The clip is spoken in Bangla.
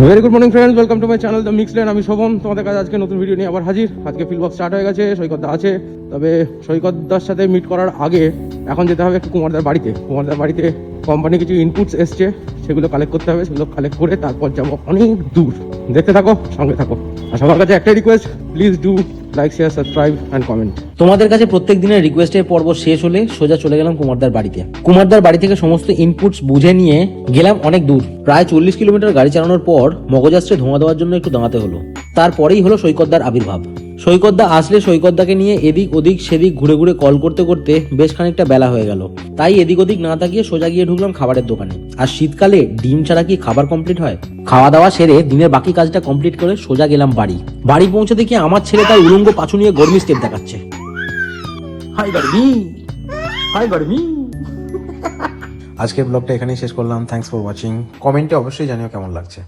Very good morning friends, welcome to my channel the mix lane. আমি শোভন, তোমাদের কাছে আজকে নতুন ভিডিও নিয়ে আবার হাজির। আজকে ফিল্ড ওয়ার্ক স্টার্ট হয়ে গেছে, সৈকতদা আছে। তবে সৈকতদার সাথে মিট করার আগে এখন যেতে হবে একটু কুমারদার বাড়িতে। কুমারদার বাড়িতে কোম্পানি কিছু ইনপুটস এসছে, সেগুলো কালেক্ট করতে হবে। সেগুলো কালেক্ট করে তারপর যাবো অনেক দূর। দেখতে থাকো, সঙ্গে থাকো। আর সবার কাছে একটাই request, please do like, share, subscribe and comment. তোমাদের কাছে প্রত্যেক দিনের রিকোয়েস্টের পর্ব শেষ হলে সোজা চলে গেলাম কুমারদার বাড়িতে। কুমারদার বাড়ি থেকে সমস্ত ইনপুটস বুঝে নিয়ে গেলাম অনেক দূর। প্রায় 40 কিলোমিটার গাড়ি চালানোর পর মগজাস্ত্রে ধোঁয়া দেওয়ার জন্য একটু দাঁড়াতে হলো। তারপরেই হলো সৈকতদার আবির্ভাব। সৈকতদা আসলে সৈকতদাকে নিয়ে এদিক ওদিক সেদিক ঘুরে ঘুরে কল করতে করতে বেশ খানিকটা বেলা হয়ে গেল। তাই এদিক ওদিক না তাকিয়ে সোজা গিয়ে ঢুকলাম খাবারের দোকানে। আর শীতকালে ডিম ছাড়া কি খাবার কমপ্লিট হয়? খাওয়া দাওয়া সেরে দিনের বাকি কাজটা কমপ্লিট করে সোজা গেলাম বাড়ি পৌঁছে দেখি আমার ছেলে তার উলঙ্গ পাছু নিয়ে গরমি স্টেপ দেখাচ্ছে। হাই গরমি। আজকের ব্লগটা এখানেই শেষ করলাম। Thanks for watching. কমেন্টে অবশ্যই জানিও কেমন লাগছে।